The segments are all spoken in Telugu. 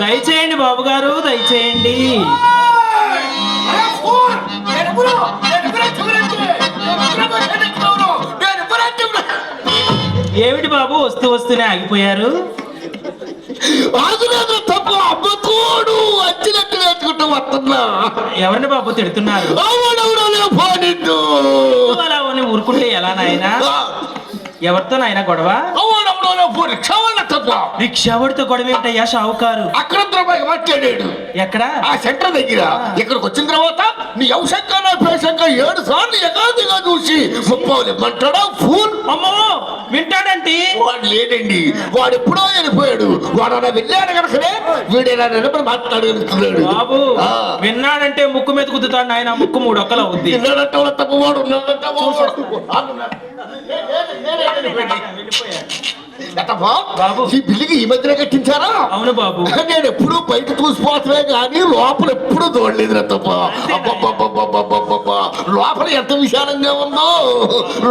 దయచేయండి బాబు గారు, దయచేయండి. ఏమిటి బాబు వస్తూ వస్తూనే ఆగిపోయారు? తప్ప అమ్మతోడు వచ్చినట్టు నేర్చుకుంటూ వస్తున్నా. ఎవరిని బాబు తిడుతున్నారు? అలా ఊరుకుంటే ఎలా నాయనా? ఎవరితో నాయన గొడవ? రిక్షావాడితో గొడవ ఏంటయ్యా షావుకారు? అక్కడ మాట్లాడాడు. ఎక్కడ? ఆ సెంటర్ దగ్గర. ఇక్కడికి వచ్చిన తర్వాత నీ అవసరంగా పేషంగా 7 సార్లు ఎగాదిగా చూసి ముప్పావులేమంటాడా ఫోన్. అమ్మో వింటాడంటే వాడు లేడండి, వాడు ఎప్పుడో వెళ్ళిపోయాడు. వాడు అలా వెళ్ళాడు కనుకనే వీడేలా నిలబడి మాట్లాడగలుగుతున్నాడు. బాబు విన్నాడంటే ముక్కు మీద కుదుతాడు నాయన. ముక్కు 3 ఒక్కలు అవుద్ది. విన్నాడంటే తప్పవాడు ఉన్నాడంటే బాబు ఈ బిల్లుకి ఈ మధ్యన కట్టించారా? అవును బాబు. నేను ఎప్పుడు బయట చూసిపోతున్నా కానీ లోపల ఎప్పుడు చూడలేదు రత్తప్ప. లోపల ఎంత విశాలంగా ఉందో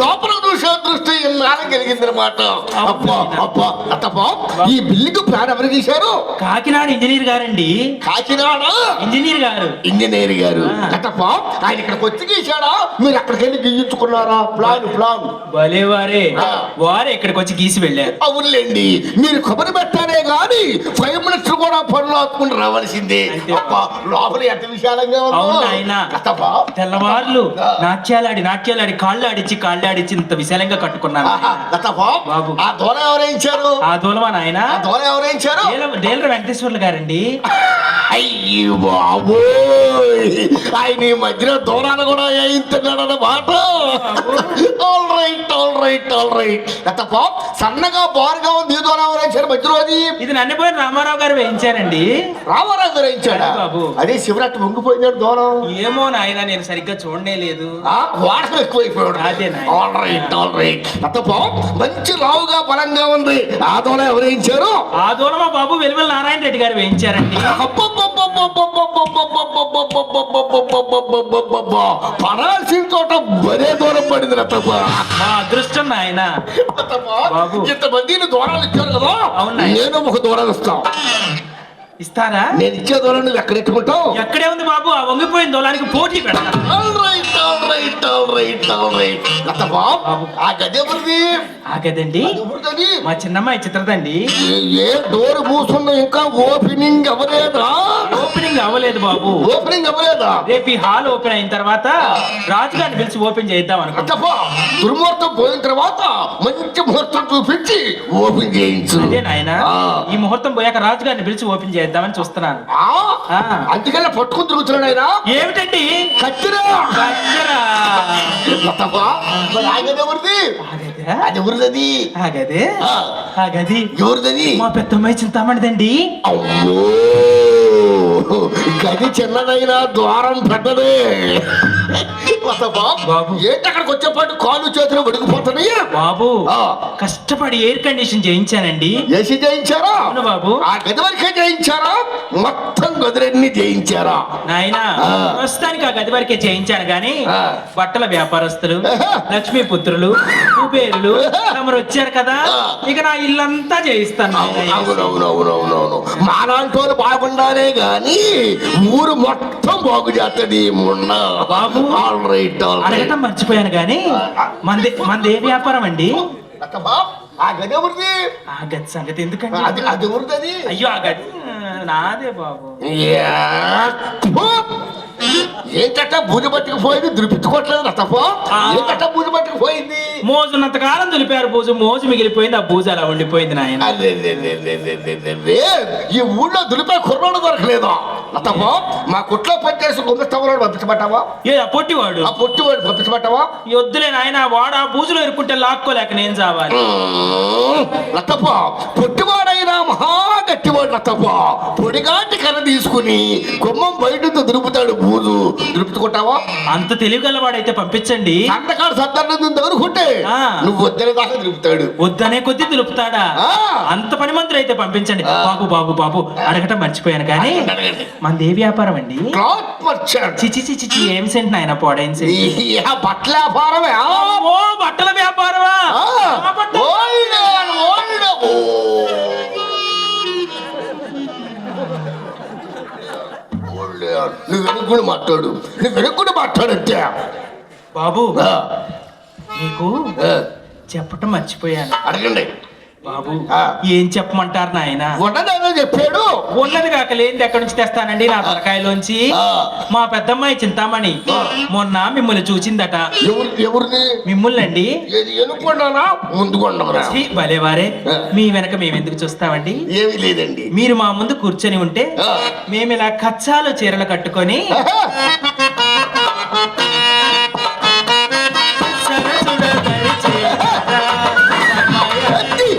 లోపల చూసే దృష్టి నాన్న కలిగింది అనమాట. అబ్బా అబ్బా అత్తప్ప, ఈ బిల్లుకి ప్లాన్ ఎవరు గీశారు? కాకినాడ ఇంజనీర్ గారండి. కాకినాడ ఇంజనీర్ గారు. ఇంజనీర్ గారు అత్తప్ప, ఆయన ఇక్కడికి వచ్చి గీశాడా మీరు అక్కడికి వెళ్ళి గీయించుకున్నారా? ప్లాన్ ప్లాన్ భలే వారే ఇక్కడికి వచ్చి గీసి వెళ్ళారు. అవునులేండి, మీరు కొబ్బరి పెట్టారే గాని 5 minutes కూడా పనులు ఆపుకుని రావాల్సిందే. లోపల ఎంత విశాలంగా ఉందో. తెల్లవార్లు నాట్యాలాడి కాళ్ళు ఆడిచ్చి ఇంత విశాలంగా కట్టుకున్నాను బాబు. ఆ దూల ఎవరేయించారు? ఆ దూలమా నాయన? ఆ దూల ఎవరేయించారు? డేలర వెంకటేశ్వర్లు గారండి. అయ్యో బాబోయ్, ఆయన ఈ మధ్యన దూరాలు కూడా వేయించున్నాడు అన్నమాట. All right all right all right. సన్నగా బారుగా ఉంది. దూరం ఎవరేయించారు మధ్యలో? అది ఇది నన్నిపోయిన రామారావు గారు వేయించారండి. రామారావు గారు వేయించాడా బాబు? అదే శివరాత్రి వంగిపోయినాడు దూరం. ఏమో నాయన నేను సరిగ్గా చూడనే లేదు. వాడకం ఎక్కువైపోయాడు. అదే ఆల్ రైట్ ఆల్ రైట్. మంచి లావుగా బలంగా ఉంది. ఆ దూరం ఎవరు వేయించారు? ఆ దూరమా బాబు వెలువెల నారాయణ రెడ్డి గారు వేయించారండి. పడాల్సిన చోట బరే దూరం పడింది రత్తప్ప. మా అదృష్టం నాయన బాబు. ఇంతమందిని దూరాలు ఇచ్చారు కదా, నేను ఒక దూరాలు ఇస్తాను. ఇస్తారా? నేను ఇచ్చే దూరం నువ్వు ఎక్కడెట్టుకుంటావు? ఎక్కడే ఉంది బాబు, ఆ వంగిపోయిన దూరానికి పోటీ పెడతాను. ఆ గది ఎవరిది? ఆ గదండి మా చిన్నమ్మాయి చిత్రదండి. ఏ డోర్ మూసుకున్నా ఇంకా ఓపెనింగ్ అవ్వలేదా? ఓపెనింగ్ అవ్వలేదు బాబు. ఓపెనింగ్ అవ్వలేదా? రేపు ఈ హాల్ ఓపెన్ అయిన తర్వాత రాజుగారిని పిలిచి ఓపెన్ చేద్దాం అనుకుంటా. దుర్ముహూర్తం పోయిన తర్వాత మంచి ముహూర్తం చూపించి ఓపెన్ చేయించు. అదే నాయన, ఈ ముహూర్తం పోయాక రాజుగారిని పిలిచి ఓపెన్ చేద్దామని చూస్తున్నాను. అందుకల్లా పట్టుకుని తిరుగుతున్నాడు ఆయన. ఏమిటండి? కచ్చిరా. అది ఎవరిది? ఆ గది ఎవరిది? మా పెద్దమ్మాయి చింతామణిదండి. అమ్మో, గది చిన్నదైనా ద్వారం పెద్దదే. బాబు ఏంటి అక్కడికి వచ్చేపాటు కాళ్ళు చేతులు వడికిపోతున్నాయి బాబు. కష్టపడి ఎయిర్ కండిషన్ చేయించానండి. ఏసీ చేయించారా? అవును బాబు. ఆ గది వరకే చేయించారా? మొత్తం గదులన్నీ చేయించారా? నాయన ప్రస్తుతానికి ఆ గది వరకే చేయించాను గాని బట్టల వ్యాపారస్తులు, లక్ష్మీపుత్రులు, కుబేరులు తమరు వచ్చారు కదా, ఇక నా ఇల్లంతా చేయిస్తాను. అవునవునవునవునవును, మాలాంటోళ్ళు బాగుండాలే గాని ఊరు మొత్తం బాగు చేస్తుంది బాబు. అడగటం మర్చిపోయాను గాని మంది ఏ వ్యాపారం అండి? ఆ గది ఎవరిది? ఆ గది సంగతి ఎందుకండి? అది ఎవరిది? అయ్యో ఆ గది నాదే బాబు. ఏంటంటే బూజు పట్టుకుపోయింది, దురిపించుకోవట్లేదు తప్ప. ఏంటంటే బూజు పట్టుకుపోయింది. మోజున్నంత కాలం దులిపారు బూజు, మోజు మిగిలిపోయింది. ఆ బూజు అలా ఉండిపోయింది నాయన. ఈ ఊళ్ళో దులిపే కుర్రోడు దొరకలేదు తప్ప. మా కుట్లో పనిచేసి గుండె పంపించబట్టావా? ఏ పొట్టివాడు? ఆ పొట్టివాడు పంపించబట్టావా? వద్దులే నాయన, వాడు ఆ బూజులో ఇరుక్కుంటే లాక్కోలేక నేను చావాలి. లత్తప్ప పొట్టివాడైనా మహా గట్టివాడు లత్తప్ప. పొడిగాటి కర్ర తీసుకుని గుమ్మం బయటతో దులుపుతాడు. బూజు దులుపుకుంటావా? అంత తెలివిగలవాడైతే పంపించండి. సంతకాడు సర్దాన్ని దొరుకుంటే నువ్వు వద్దనే దాకా దులుపుతాడు. వద్దనే కొద్ది దులుపుతాడా? అంత పని మంత్రులు అయితే పంపించండి. బాబు బాబు బాబు అడగటం మర్చిపోయాను కానీ మనది ఏ వ్యాపారం అండి? చిచి చిచి ఏం సెంట్ నాయన పోడైన సెంట్. బట్టల వ్యాపారమే. ఓ బట్టల వ్యాపారమా? నువ్వు వెనుక్కుని మాట్లాడు, నువ్వు వెనుక్కుని మాట్లాడంతే. బాబు ఆ, నీకు ఆ, చెప్పటం మర్చిపోయాను. అడగండి. బాబు ఆ. ఏం చెప్పమంటారు నాయన? ఉన్నదేదో చెప్పాడు. ఉన్నది కాక లేనిది ఎక్కడి నుంచి తెస్తానండి నా తలకాయలోంచి? ఆ. మా పెద్దమ్మాయి చింతామణి మొన్న మిమ్మల్ని చూచిందట. ఎవరిని? మిమ్మల్నండి. ఏది ఎనుకున్నానా ముందుకున్నారా? ఛీ, భలేవారే. మీ వెనక మేము ఎందుకు చూస్తామండి? ఏమీ లేదండి. మీరు మా ముందు కూర్చొని ఉంటే ఆ. మేము ఇలా కచ్చాలు చీరలు కట్టుకొని ఆహా. సరసుడగరి చీరల అద్ది.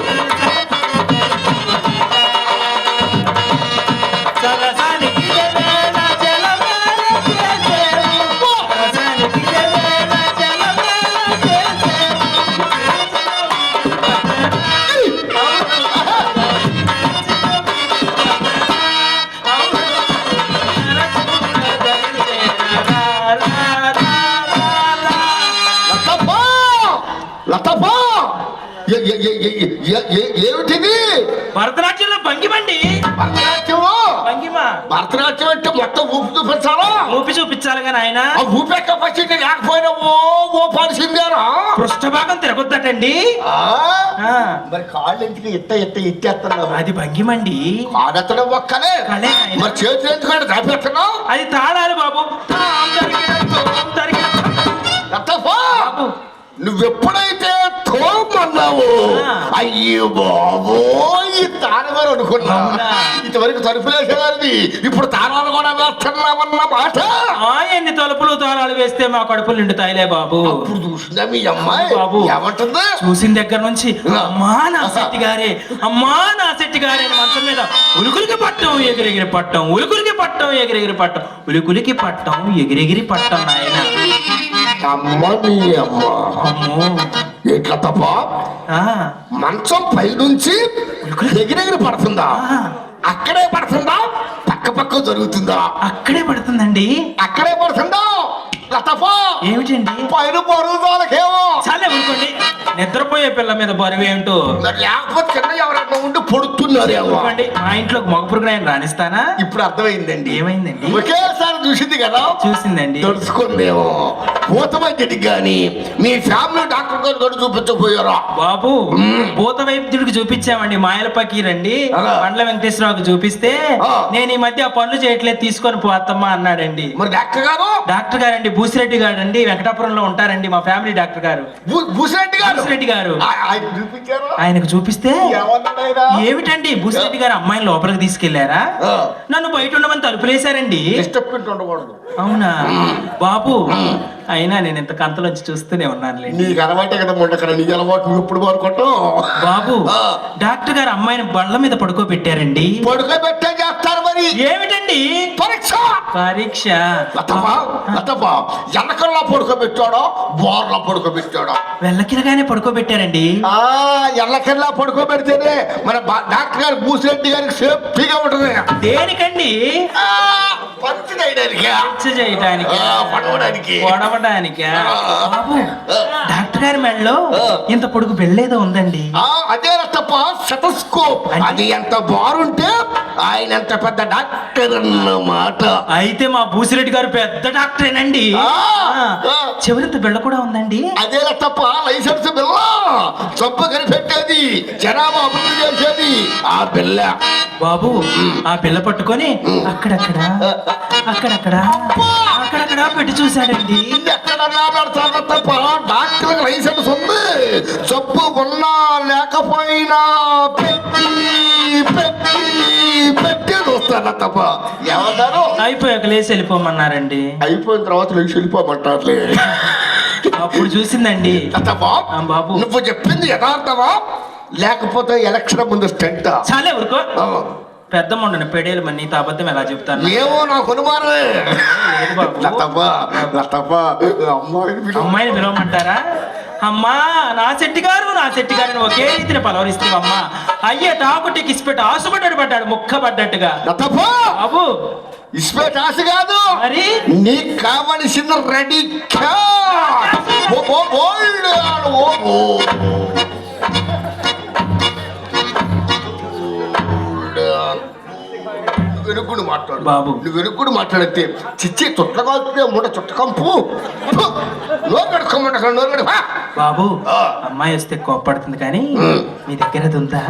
సరసానికి జవేళ జలమేళ చేసేవు. సరసానికి జవేళ జలమేళ చేసేవు. లతప్పా! లతప్పా! ఏమిటిది? భరతనాట్యంలో భంగిమండి. భరతనాట్యము? భంగిమ భరతనాట్యం అంటే మొత్తం ఊపి చూపించాలా? ఊపి చూపించాలిగా నాయన. ఆ ఊపే కెపాసిటీ లేకపోయినా ఓ పాల్సిందేనా? పృష్ఠభాగం తిరగొద్దటండి. ఆ? ఆ, మరి కాళ్ళు ఎందుకు ఇట్టేస్తున్నావు? అది భంగిమండి. కాడెత్తడం ఒక్కనే. కళే నాయన. మరి చేతులు ఎందుకంటే దాపెడుతున్నావు? అది తాళాలు బాబు. తాం తరిగిన తోం తరిగిన లతప్పా! బాబు. నువ్వెప్పుడైతే తోమన్నావు, ఆ. అయ్యో బాబో ఈ తాళమని అనుకున్నా. అవునా? ఇంతవరకు తలుపులేసేవారిది, ఇప్పుడు తాళాలు కూడా వేస్తున్నావన్న మాట. ఎన్ని తలుపులు తాళాలు వేస్తే మా కడుపులు నిండుతాయిలే బాబు. అప్పుడు చూసిందా మీ అమ్మాయి? బాబు. ఏమంటుంది? చూసిన దగ్గర నుంచి అమ్మా నా శెట్టి గారే, అమ్మా నా శెట్టి గారే అని మంచం మీద ఉలుకులికి పట్టం ఎగిరెగిరి పట్టం, ఉలుకులికి పట్టం ఎగిరెగిరి పట్టం, ఉలుకులికి పట్టం ఎగిరెగిరి పట్టం నాయన. అమ్మ నీ అమ్మ. అమ్మో. ఎట్లా తప్ప? ఆ, మంచం పైనుంచి ఎగిరెగిరి పడుతుందా? ఆ, అక్కడే పడుతుందా? పక్క పక్క జరుగుతుందా? అక్కడే పడుతుందండి. అక్కడే పడుతుందా? లతప్పా! ఏమిటండి? పైన బరువుదాలకేమో. చాలే ఊరుకోండి. నిద్రపోయే పిల్ల మీద బరువు ఏంటో. మరి లేకపోతే కింద ఎవరైనా ఉండి పొడుతున్నారేమో. ఊరుకోండి. మా ఇంట్లో మగ పురుగు నేను రాణిస్తానా? ఇప్పుడు అర్థమైందండి. ఏమైందండి? ఒకేసారి చూసింది కదా, చూసిందండి. తెలుసుకుందేమో. భూతమైద్యుడికి గాని మీ ఫ్యామిలీ డాక్టర్ గారు కూడా చూపించకపోయారా? బాబు భూత వైద్యుడికి చూపించామండి. మాయల పకీరండి అలా. పండ్ల వెంకటేశ్వరరావుకి చూపిస్తే ఆ. నేను ఈ మధ్య ఆ పనులు చేయట్లేదు తీసుకొని పోతమ్మా అన్నాడండి. మరి డాక్టర్ గారు? డాక్టర్ గారండి బూసిరెడ్డి గారు అండి, వెంకటాపురంలో ఉంటారండి మా ఫ్యామిలీ డాక్టర్ గారు. భూసిరెడ్డి గారు? బూసిరెడ్డి గారు. ఆయన చూపించారా? ఆయనకు చూపిస్తే ఏమన్నాడు ఆయన? ఏమిటండి బూసిరెడ్డి గారు అమ్మాయిని లోపలికి తీసుకెళ్లారా? ఆ. నన్ను బయట ఉండమని తలుపులేశారండి. డిస్టర్బెంట్ ఉండకూడదు. అవునా బాబు? అయినా నేను ఇంత కంతలోంచి చూస్తూనే ఉన్నానులేండి. నీకు అలవాటే కదా ముండక్కడ, నీ అలవాటు నువ్వు ఎప్పుడు కోరుకుంటావు? బాబు ఆ. డాక్టర్ గారు అమ్మాయిని బండ్ల మీద పడుకోబెట్టారండి. పడుకోబెట్టే చేస్తారు మరి. ఏమిటండి పరీక్ష. పరీక్ష? లతప్పా ఎనకల్లా పడుకోబెట్టాడో బోర్లా పడుకోబెట్టాడో? వెళ్ళకిరగానే పడుకోబెట్టారండి. ఎల్లకెల్లా పడుకోబెడితేనే మన డాక్టర్ గారు భూసిరెడ్డి గారికి సేఫ్టీగా ఉంటుంది. దేనికండి? పంచి చేయడానికి, హత్య చేయటానికి, పడవడానికి. పొడవడానికా? బాబు డాక్టర్ గారి మెడలో ఇంత పొడుగు బెల్లేదో ఉందండి. అదే తప్ప సెటస్కోప్. అది ఎంత బారుంటే ఆయన ఎంత పెద్ద డాక్టర్ అన్నమాట. అయితే మా భూసిరెడ్డి గారు పెద్ద డాక్టరేనండి. చివరింత బిళ్ళ కూడా ఉందండి. అదే తప్ప లైసెన్స్ బిల్ల, సబ్బు కనిపెట్టేది, జనాభా అభివృద్ధి చేసేది ఆ బిల్ల. బాబు ఆ పిల్ల పట్టుకొని అక్కడక్కడ అక్కడక్కడ అక్కడక్కడ పెట్టి చూశాడండి. ఎక్కడన్నా పెడతారు తప్ప డాక్టర్ లైసెన్స్ ఉంది. జబ్బు ఉన్నా లేకపోయినా పెట్టి పెట్టి పెట్టి చూస్తాను తప్ప. ఏమన్నారు? అయిపోయాక లేచి వెళ్ళిపోమన్నారండి. అయిపోయిన తర్వాత లేచి వెళ్ళిపోమంటారులే. అప్పుడు చూసిందండి. బాబు నువ్వు చెప్పింది యథార్థమా లేకపోతే ఎలక్షన్ ముందు స్టెంట్? చాలే ఊరుకో. పెద్ద మొండని పెడేలు మరి నీతో అబద్ధం ఎలా చెప్తాను? ఏమో నాకు అనుమానమే. లేదు బాబు. అమ్మాయిని పిలవమంటారా? అమ్మా నా శెట్టి గారు, నా శెట్టి గారిని ఒకే రీతిని పలవరిస్తావమ్మా. అయ్యే టాకుటి ఇసిపెట్టి ఆశపడ్డాడు, పడ్డాడు ముక్క పడ్డట్టుగా. బాబు ఇస్పెట్ ఆశ కాదు మరి, నీకు కావలసిన రెడీ వెనుక్కుడు మాట్లాడు బాబు. నువ్వు వెనుక్కుడు మాట్లాడితే చిచ్చి చుట్టకాల్తే మూట చుట్టకంపు నోరు కడుక్కోమంట నోరు కడు బాబు అమ్మాయి వస్తే కోప్పడుతుంది కానీ మీ దగ్గర అది ఉందా?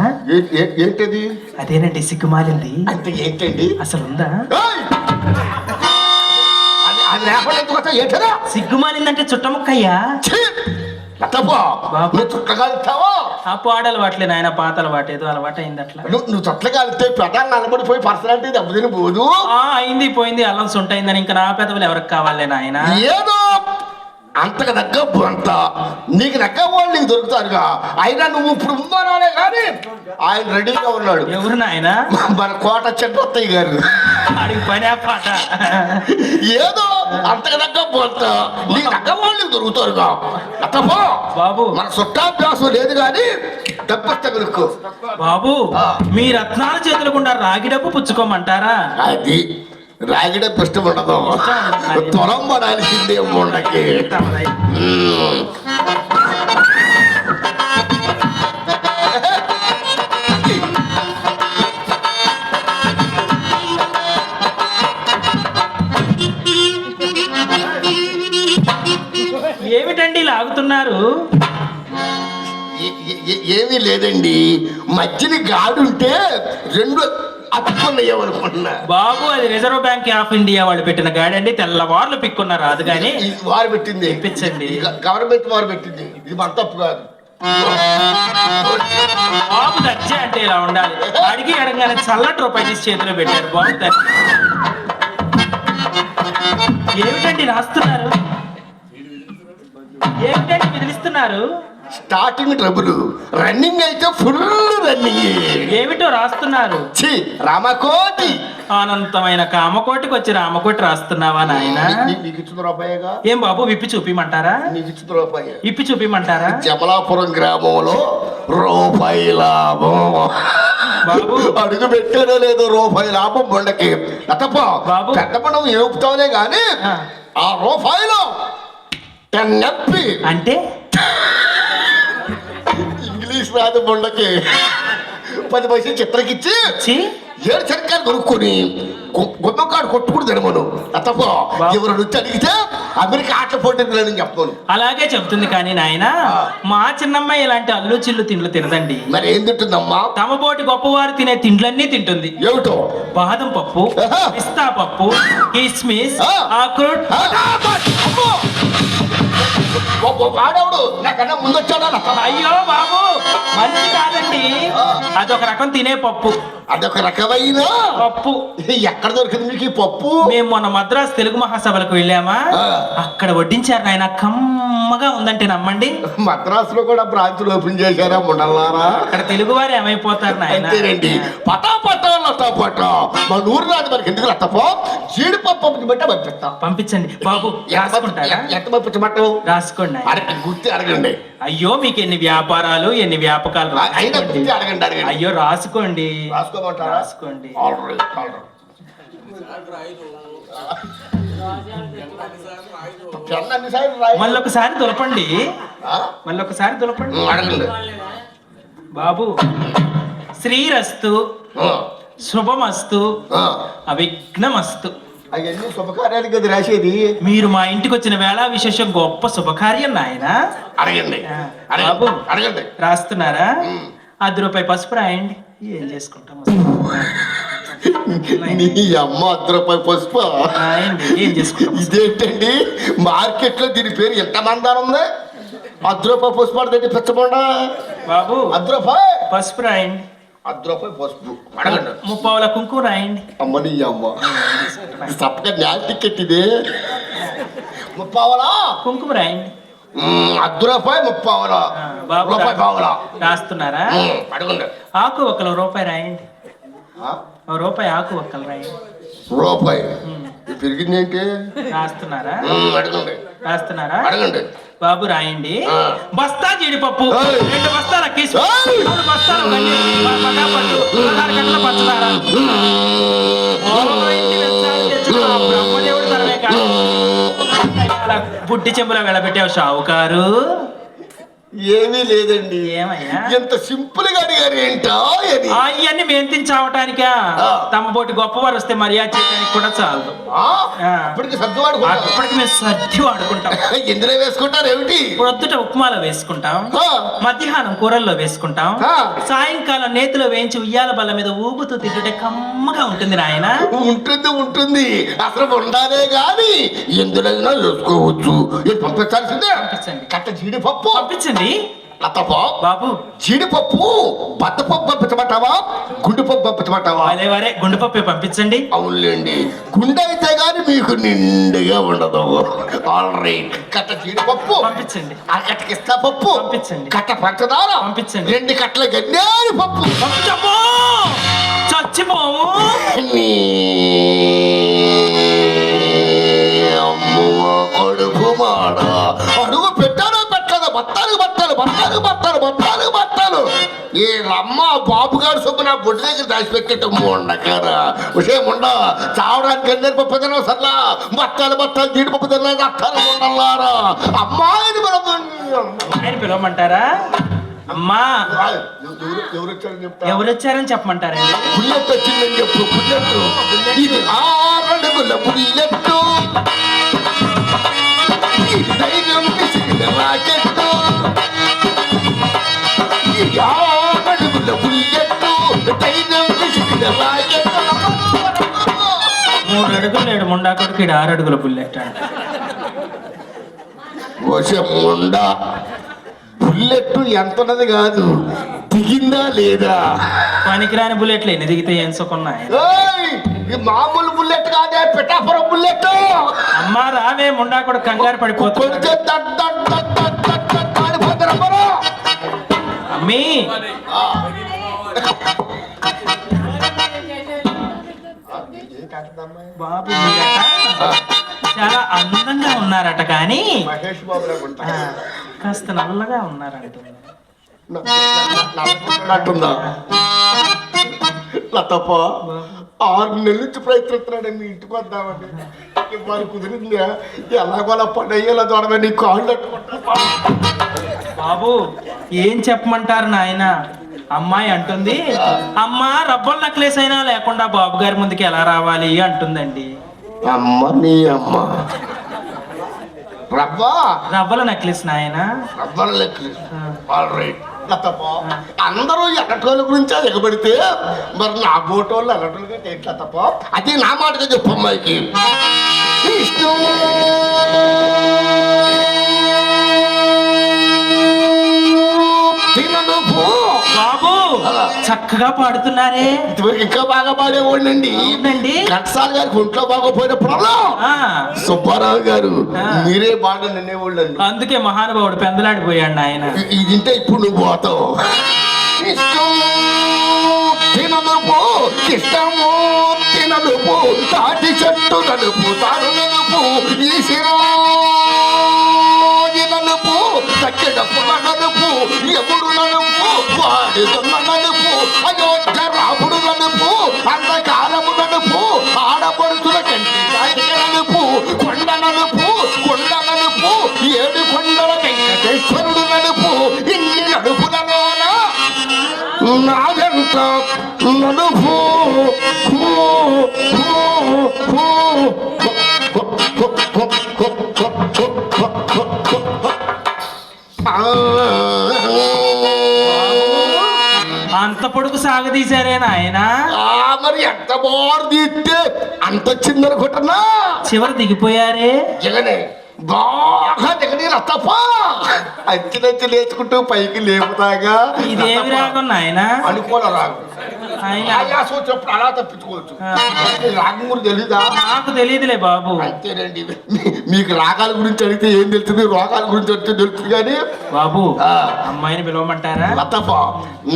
ఏంటది? అదేనండి సిగ్గుమాలింది. అంటే ఏంటండి? అసలు ఉందా? అది లేకుండా ఏంటదా? సిగ్గుమాలిందంటే చుట్టముక్కయ్యా. చుట్టకాలుతావా? ఆ పాడు అలవాట్లే నాయన, పాత అలవాటు ఏదో అలవాటు అయింది అట్లా. నువ్వు చుట్టకాలితే పెదాలు నలబడిపోయి పర్సనాలిటీ దెబ్బతిని పోదు. అయింది పోయింది, అల్లం సొంటైందని ఇంకా నా పెదవులు ఎవరికి కావాలే నాయన. ఏదో అంతకు దగ్గ అంత నీకు దగ్గ వాళ్ళు నీకు దొరుకుతారుగా. అయినా నువ్వు ఇప్పుడు ఉందనాలే కానీ ఆయన రెడీగా ఉన్నాడు. ఎవరు నాయన? మన కోట చెట్టయ్య గారు. అడిగి పని పాట. ఏదో అంతకు దగ్గ అంత నీకు దగ్గ వాళ్ళు నీకు దొరుకుతారుగా. అత్తపో బాబు, మన చుట్టాభ్యాసం లేదు కానీ డబ్బు కనుక్కో బాబు. మీ రత్నాల చేతులు గుండా రాగి డబ్బు పుచ్చుకోమంటారా? అది రాగిడ ఇష్టం ఉండదు, త్వరం పడాల్సిందే ముండకి. ఏమిటండి లాగుతున్నారు? ఏమీ లేదండి, మధ్యని గాడుంటే రెండు అతుక్కున్నాయేమనుకున్నా. బాబు అది రిజర్వ్ బ్యాంక్ ఆఫ్ ఇండియా వాళ్ళు పెట్టిన గాడి అండి, తెల్లవార్లు పిక్కున్నారు. అది కానీ వారు పెట్టింది ఇప్పించండి. గవర్నమెంట్ వారు పెట్టింది, ఇది మన తప్పు కాదు. బాబు దచ్చ అంటే ఇలా ఉండాలి. అడిగి అడగానే చల్లటి రూపాయి తీసి చేతిలో పెట్టారు. బాగుంది. ఏమిటండి రాస్తున్నారు? ఏమిటండి విదిలిస్తున్నారు? స్టార్టింగ్ ట్రబుల్, రన్నింగ్ అయితే ఫుల్ రన్నింగ్. ఏమిటో రాస్తున్నారు? రామకోటి. అనంతమైన కామకోటికి వచ్చి రామకోటి రాస్తున్నావా నాయన? నీకు ఇచ్చిన రూపాయిగా. ఏం బాబు విప్పి చూపిమంటారా? నీకు ఇచ్చిన రూపాయి ఇప్పి చూపిమంటారా? జమలాపురం గ్రామంలో రూపాయి లాభం. బాబు అడుగు పెట్టారో లేదో రూపాయి లాభం బండకి. అతప్ప బాబు పెద్ద పండుగ ఏపుతావులే గాని ఆ రూపాయిలో 10 నెప్పి అంటే ఇంగ్లీష్ రాదు బొండకి 10 పైసలు చిత్రకిచ్చి 7 చెరకాయలు కొనుక్కొని గుమ్మకాడు కొట్టుకుని తినమను. తప్ప ఎవరు నుంచి అడిగితే అమెరికా ఆటలు పోటీ చెప్పను. అలాగే చెప్తుంది కానీ నాయన, మా చిన్నమ్మాయి ఇలాంటి అల్లు చిల్లు తిండ్లు తినదండి. మరి ఏం తింటుందమ్మా? తమ బోటి గొప్పవారు తినే తిండ్లన్నీ తింటుంది. ఏమిటో? బాదం పప్పు, పిస్తా పప్పు, కిస్మిస్, ఆక్రోట్. వాడవుడు నాకన్నా ముందు వచ్చాడా? అయ్యో బాబు, మంచి కాదండి, అదొక రకం తినే పప్పు. అదొక రకమైన పప్పు. ఎక్కడ దొరికింది మీకు ఈ పప్పు? మేము మొన్న మద్రాసు తెలుగు మహాసభలకు వెళ్ళామా, అక్కడ వడ్డించారు నాయన, కమ్మగా ఉందంటే నమ్మండి. మద్రాసులో కూడా బ్రాంచులు ఓపెన్ చేశారా ముండల్లారా? అక్కడ తెలుగు వారు ఏమైపోతారు నాయన. అంతేనండి, పటా పటా లతా పటా. మన ఊరు రాదు మనకి ఎందుకు లతపో? జీడిపప్పు బట్టి పంపిస్తా. పంపించండి బాబు. రాసుకుంటారా? ఎంత పంపించమంటావు? రాసుకోండి. గుర్తి అడగండి. అయ్యో మీకు ఎన్ని వ్యాపారాలు ఎన్ని వ్యాపకాలు. అడగండి. అయ్యో రాసుకోండి. రాసుకోమంటారా? రాసుకోండి. మళ్ళొకసారి దులపండి. మళ్ళొకసారి దులపండి. అడగండి బాబు. శ్రీరస్తు, శుభమస్తు, అవిఘ్నమస్తు. అవన్నీ శుభకార్యానికి అది రాసేది. మీరు మా ఇంటికి వచ్చిన వేళ విశేషం గొప్ప శుభకార్యం నాయన. అడగండి బాబు. అడగండి. రాస్తున్నారా? 10 రూపాయి పసుపు రాయండి. ఏం చేసుకుంటాం? నీ అమ్మ 10 రూపాయి పసుపు. ఏం చేసుకుంటాం? ఇదేంటండి మార్కెట్ లో దీని పేరు ఎంత మందారం ఉంది? 10 రూపాయి పసుపు పడుతుంది పెచ్చకుండా. బాబు 10 రూపాయి పసుపు రాయండి. 10 రూపాయి పసుపు. అడగండి. 30 కుంకుమ రాయండి. అమ్మ నీ అమ్మ సప్పగా న్యాయ టికెట్ ఇది. 30 కుంకుమ రాయండి. 10 రూపాయి 30 రూపాయి పావలా. రాస్తున్నారా? అడగండి. ఆకు ఒక్కలు రూపాయి రాయండి. రూపాయి ఆకు ఒక్కలు రాయండి. రూపాయి పెరిగింది ఏంటి? రాస్తున్నారా? అడగండి. రాస్తున్నారా? అడగండి. బాబు రాయండి. బస్తా జీడిపప్పు 2 బస్తాల కిసు, 3 బస్తాల పట్టు, 16 గంటల పంచదార. బ్రహ్మదేవుడు తరమే కాదు, బుడ్డి చెంబులో వెళ్ళబెట్టావు షావుకారు. ఏమీ లేదండి. ఏమయ్యా ఎంత సింపుల్ గా అడిగారు ఏంటో అని. ఇవన్నీ మేము తినచావటానికా తమపోటి గొప్పవారు వస్తే మర్యాద చేయడానికి కూడా చాలదు. అప్పటికి సర్దువాడు అప్పటికి మేము సర్ది వాడుకుంటాం. ఎందులో వేసుకుంటారు ఏమిటి? ప్రొద్దుట ఉప్మాలో వేసుకుంటాం, మధ్యాహ్నం కూరల్లో వేసుకుంటాం, సాయంకాలం నేతిలో వేయించి ఉయ్యాల బల్ల మీద ఊగుతూ తింటుంటే కమ్మగా ఉంటుంది నాయన. ఉంటుంది ఉంటుంది, అసలు ఉండాలే గాని ఎందులైనా వేసుకోవచ్చు. పంపించాల్సిందే. పంపించండి. కట్ట జీడిపప్పు పంపించండి. అత్తపా బాబు జీడిపప్పు బద్దపప్పు పంపించమంటావా, గుండెపప్పు పంపించమంటావా? అదే వరే గుండెపప్పే పంపించండి. అవునులేండి, గుండె అయితే గాని మీకు నిండుగా ఉండదు. ఆల్ రైట్, కట్ట జీడిపప్పు పంపించండి. ఆ కట్టకిస్తా పప్పు పంపించండి. కట్ట పంచదార పంపించండి. 2 కట్టల గన్నేరు పప్పు పంపించమ్మో, చచ్చిపోము. అడుగు మాడ అడుగు పెట్టాను పెట్టలేదు, బత్తాలు బత్తాలు బత్తాలు బత్తాలు బత్తాలు బత్తాలు. ఈ రమ్మ బాబు గారు సొమ్ము నా బొడ్డు దగ్గర దాచిపెట్టేట ఉండకారా విషయం ఉండ. చావడానికి గన్నేరు పప్పు తిన సర్లా, బత్తాలు బత్తాలు జీడిపప్పు తినలేదు అత్తాలు ఉండల్లారా. అమ్మాయిని ఆయన పిలవమంటారా? అమ్మా ఎవరు వచ్చారని చెప్తా, ఎవరు వచ్చారని చెప్పమంటారండి? బుల్లెట్ వచ్చిందని చెప్పు. బుల్లెట్ ఇది 6 అడుగుల బుల్లెట్టు, ధైర్యం రాకెట్టు, 6 అడుగుల బుల్లెట్టు, ధైర్యం రాకెట్టు. 3 అడుగులు 7 ముండా కొడుకు 6 అడుగుల బుల్లెట్ అంట. ముండా బుల్లెట్ ఎంత ఉన్నది కాదు, దిగిందా లేదా. పనికిరాని బుల్లెట్లు ఎన్ని దిగితే ఏం సుకున్నాయి. ఈ మామూలు బుల్లెట్ కాదే, పిఠాపురం బుల్లెట్. అమ్మా రావే ముండా కూడా కంగారు పడిపోతుంది. అమ్మీ బాబు చాలా అందంగా ఉన్నారట కానీ మహేష్ బాబు కాస్త నల్లగా ఉన్నారంట. అంటుందా లతప్ప? 6 నెలల నుంచి ప్రయత్నిస్తున్నాడు మీ ఇంటికి వద్దామని. వారు కుదిరిందా? ఎలాగోలా పడయ్యేలా దొడమే నీ కాళ్ళు అట్టుకుంటా. బాబు ఏం చెప్పమంటారు నాయన? అమ్మాయి అంటుంది, అమ్మా రబ్బర్ నెక్లెస్ అయినా లేకుండా బాబు గారి ముందుకి ఎలా రావాలి అంటుందండి. అమ్మ నీ అమ్మ రవ్వల నెక్లెస్ నాయన, రబ్బర్ నెక్లెస్. ఆల్ రైట్ లతప్ప, అందరూ ఎగటోళ్ళ గురించి ఎగబడితే మరి నా బోటోళ్ళు ఎగటోళ్ళుగా ఎట్లా తప్ప. అది నా మాటగా చెప్పు అమ్మాయికి. బాబు చక్కగా పాడుతున్నారే. ఇంకా బాగా పాడేవాడినండి. ఘంటసాల గారికి ఒంట్లో బాగోపోయినప్పుడల్లా సుబ్బారావు గారు మీరే బాగా నిన్నేవాళ్ళు. అందుకే మహానుభావుడు పెందలాడిపోయాడు ఆయన. ఇదింటే ఇప్పుడు నువ్వు పోతావు. తినలుపు ఇష్టము తినలుపు, తాటి చెట్టు నలుపు తాను నలుపు, ఈ నలుపు తక్కిడపు నలుపు, ఎప్పుడు నలుపు వాడితున్న నలుపు, అయోధ్య రాముడు నలుపు, అంధకారము నలుపు, ఆడపడుతుల కంటి కాటిక నలుపు, కొండ నలుపు కొండ నలుపు, 7 కొండల వెంకటేశ్వరుడు నలుపు. ఇన్ని నలుపులలోన నాగంట నలుపు. అంత పొడుగు సాగదీశారే నాయన. మరి ఎంత బారు తీస్తే అంత వచ్చిందనుకుంటున్నా. చివరి దిగిపోయారే. జగనే బాగా దిగని రతప్ప అంచులంచు లేచుకుంటూ పైకి లేపుతాగా. ఇదేమి రాగం నాయన? అనుకోలే రాగం. చెప్పు అలా తప్పించుకోవచ్చు. రాగం గురించి తెలీదా? నాకు తెలియదులే బాబు. అంతేనండి, మీకు రాగాల గురించి అడిగితే ఏం తెలుస్తుంది, రోగాల గురించి అడిగితే తెలుస్తుంది. కానీ బాబు అమ్మాయిని పిలవమంటారా? రతప్ప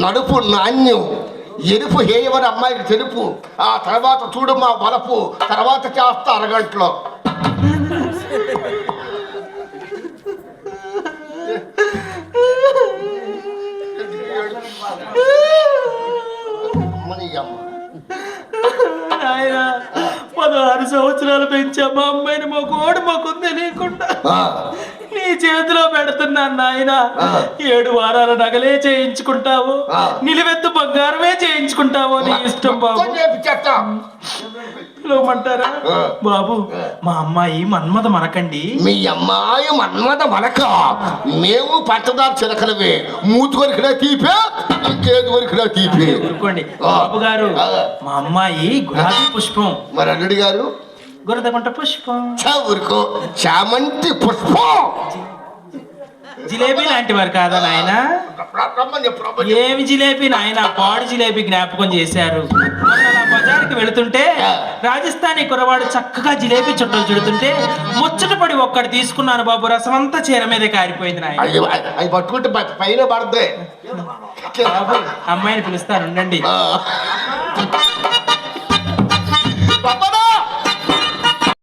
నడుపు నాణ్యం, ఎరుపు హేయమని అమ్మాయికి తెలుపు. ఆ తర్వాత చూడు మా వలపు, తర్వాత చేస్తా అరగంటలో. ఆయన 16 సంవత్సరాలు పెంచా మా అమ్మాయిని, మా కోడి మాకు తెలియకుండా నీ నీ చేతిలో పెడుతున్నాను నాయన. 7 వారాల నగలే చేయించుకుంటావు, నిలువెత్తు బంగారమే చేయించుకుంటావు, నీ ఇష్టం బాబు. పిలవమంటారా బాబు? మా అమ్మాయి మన్మథ మనకండి. మీ అమ్మాయి మన్మథ మనక, మేము పంచదార చిలకలవే. మూతి వరకుడా తీపే, ఇంకేది వరకుడా తీపే. ఊరుకోండి బాబు గారు. మా అమ్మాయి గులాబీ పుష్పం. మరి అల్లుడి గారు గురదగుంట పుష్పం. ఊరుకో, చామంతి పుష్పం. జిలేబీ లాంటి వారు కాదా నాయన? ఏమి జిలేబీ నాయన? పాడు జిలేబీ జ్ఞాపకం చేశారు. బజార్కి వెళుతుంటే రాజస్థానీ కురవాడు చక్కగా జిలేబీ చుట్టలు చుడుతుంటే ముచ్చటపడి ఒక్కటి తీసుకున్నాను బాబు. రసం అంతా చీర మీదే కారిపోయింది నాయన. అవి పట్టుకుంటే పైన పడతాయి బాబు. అమ్మాయిని పిలుస్తాను ఉండండి. పాపనా